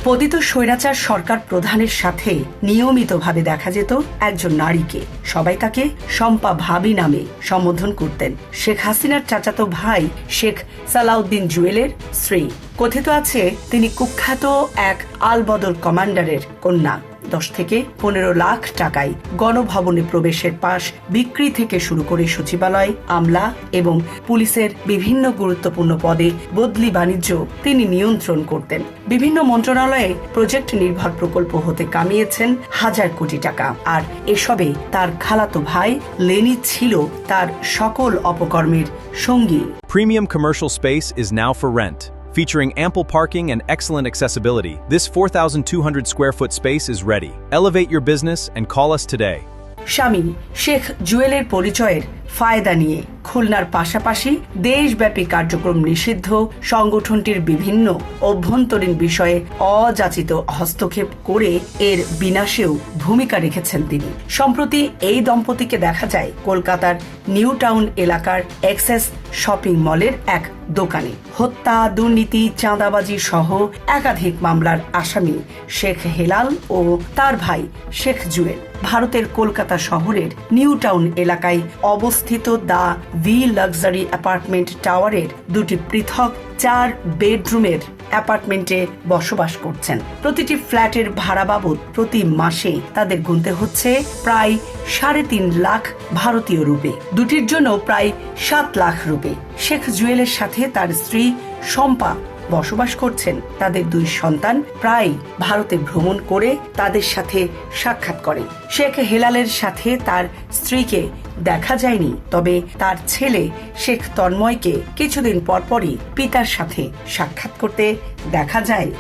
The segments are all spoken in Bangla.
পতিত স্বৈরাচার সরকার প্রধানের সাথে নিয়মিতভাবে দেখা যেত একজন নারীকে। সবাই তাকে শম্পা ভাবি নামে সম্বোধন করতেন। শেখ হাসিনার চাচাতো ভাই শেখ সালাউদ্দিন জুয়েলের স্ত্রী। কথিত আছে তিনি কুখ্যাত এক আলবদর কমান্ডারের কন্যা। 10 থেকে 15 লাখ টাকায় গণভবনে প্রবেশের পাস বিক্রি থেকে শুরু করে সচিবালয়, আমলা এবং পুলিশের বিভিন্ন গুরুত্বপূর্ণ পদে বদলি বাণিজ্য তিনি নিয়ন্ত্রণ করতেন। বিভিন্ন মন্ত্রণালয়ে প্রজেক্ট নির্ভর প্রকল্প হতে কামিয়েছেন হাজার কোটি টাকা। আর এসবে তার খালাতো ভাই লেনি ছিল তার সকল অপকর্মের সঙ্গী। Premium commercial space is now for rent. Featuring ample parking and excellent accessibility, this 4,200 square foot space is ready. Elevate your business and call us today. স্বামী শেখ জুয়েলের পরিচয়ের ফায়দা নিয়ে খুলনার পাশাপাশি দেশব্যাপী কার্যক্রম নিষিদ্ধ সংগঠনটির বিভিন্ন অভ্যন্তরীণ বিষয়ে অযাচিত হস্তক্ষেপ করে এর বিনাশেও ভূমিকা রেখেছেন তিনি। সম্প্রতি এই দম্পতিকে দেখা যায় কলকাতার নিউ টাউন এলাকার এক্সেস শপিং মলের এক দোকানে। হত্যা, দুর্নীতি, চাঁদাবাজি সহ একাধিক মামলার আসামি শেখ হেলাল ও তার ভাই শেখ জুয়েল ভারতের কলকাতা শহরের নিউ টাউন এলাকায় অবস্থিত দ্য ভি লাক্সারি অ্যাপার্টমেন্ট টাওয়ারের দুটি পৃথক 4 বেডরুমের অ্যাপার্টমেন্টে বসবাস করছেন। প্রতিটি ফ্ল্যাটের ভাড়া বাবদ প্রতি মাসে তাদের গুনতে হচ্ছে প্রায় 3.5 লাখ ভারতীয় রুপি, দুটির জন্য প্রায় 7 লাখ রুপি। শেখ জুয়েলের সাথে তার স্ত্রী শম্পা বসবাস করছেন। তাদের 2 সন্তান প্রায় ভারতে ভ্রমণ করে তাদের সাথে সাক্ষাৎ করেন। শেখ হেলালের সাথে তার স্ত্রীকে দেখা যায়নি, তবে তার ছেলে শেখ তন্ময়কে কিছুদিন পরপরই পিতার সাথে সাক্ষাৎ করতে দেখা যায়।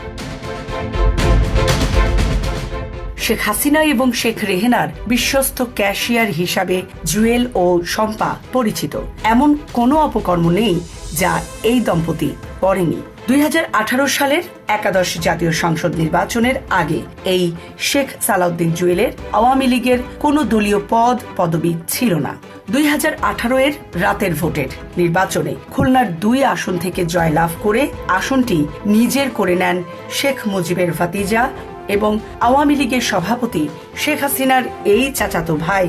শেখ হাসিনা এবং শেখ রেহেনার বিশ্বস্ত ক্যাশিয়ার হিসাবে জুয়েল ও শম্পা পরিচিত। এমন কোনো অপকর্ম নেই যা এই দম্পতি করেনি। 2018 সালের 11 জাতীয় সংসদ নির্বাচনের আগে এই শেখ সালাউদ্দিন জুয়েলের আওয়ামী লীগের কোনো দলীয় পদবি ছিল না। 2018 রাতের ভোটের নির্বাচনে খুলনার 2 আসন থেকে জয়লাভ করে আসনটি নিজের করে নেন শেখ মুজিবের ভাতিজা এবং আওয়ামী লীগের সভাপতি শেখ হাসিনার এই চাচাতো ভাই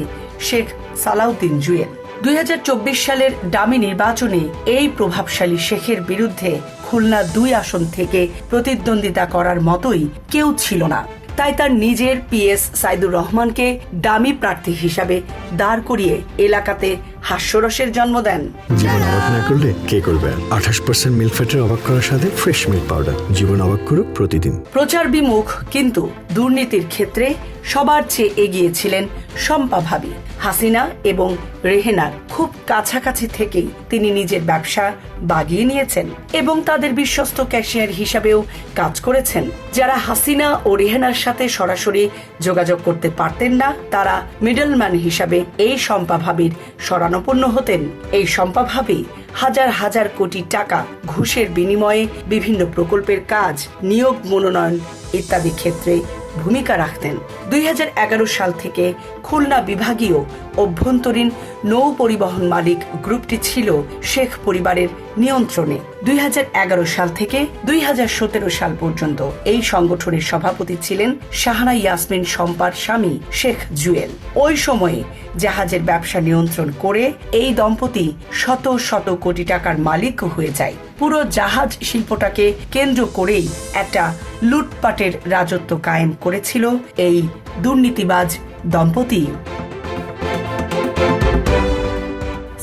শেখ সালাউদ্দিন জুয়েল। 2024 সালের ডামি নির্বাচনে এই প্রভাবশালী শেখের বিরুদ্ধে খুলনা 2 আসন থেকে প্রতিদ্বন্দ্বিতা করার মতোই কেউ ছিল না। তাই তার নিজের পিএস সাইদুর রহমানকে ডামি প্রার্থী হিসাবে দাঁড় করিয়ে এলাকাতে হাস্যরসের জন্ম দেন। জীবন অবাক না করলে কে করবে? 28% মিল্ক ফ্যাটের অবাক করার সাথে ফ্রেশ মিল্ক পাউডার। জীবন অবাক করুক প্রতিদিন। প্রচার বিমুখ কিন্তু দুর্নীতির ক্ষেত্রে সবার চেয়ে এগিয়ে ছিলেন শম্পা ভাবি। হাসিনা এবং রেহেনার খুব কাছাকাছি থেকেই তিনি নিজের ব্যবসা বাগিয়ে নিয়েছেন এবং তাদের বিশ্বস্ত ক্যাশিয়ার হিসাবেও কাজ করেছেন। যারা হাসিনা ও রেহেনার সাথে সরাসরি যোগাযোগ করতে পারতেন না, তারা মিডলম্যান হিসাবে এই শম্পা ভাবির শরণাপন্ন হতেন। এই শম্পা ভাবি হাজার হাজার কোটি টাকা ঘুষের বিনিময়ে বিভিন্ন প্রকল্পের কাজ, নিয়োগ, মনোনয়ন ইত্যাদি ক্ষেত্রে ভূমিকা রাখতেন। 2011 সাল থেকে খুলনা বিভাগীয় অভ্যন্তরীণ নৌ পরিবহন মালিক গ্রুপটি ছিল শেখ পরিবারের নিয়ন্ত্রণে। 2011 সাল থেকে 2017 সাল পর্যন্ত এই সংগঠনের সভাপতি ছিলেন শাহানা ইয়াসমিন শম্পার স্বামী শেখ জুয়েল। ওই সময়ে জাহাজের ব্যবসা নিয়ন্ত্রণ করে এই দম্পতি শত শত কোটি টাকার মালিক হয়ে যায়। পুরো জাহাজ শিল্পটাকে কেন্দ্র করেই একটা লুটপাটের রাজত্ব কায়েম করেছিল এই দুর্নীতিবাজ দম্পতি।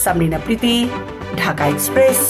সামরিনা প্রীতি, ঢাকা এক্সপ্রেস।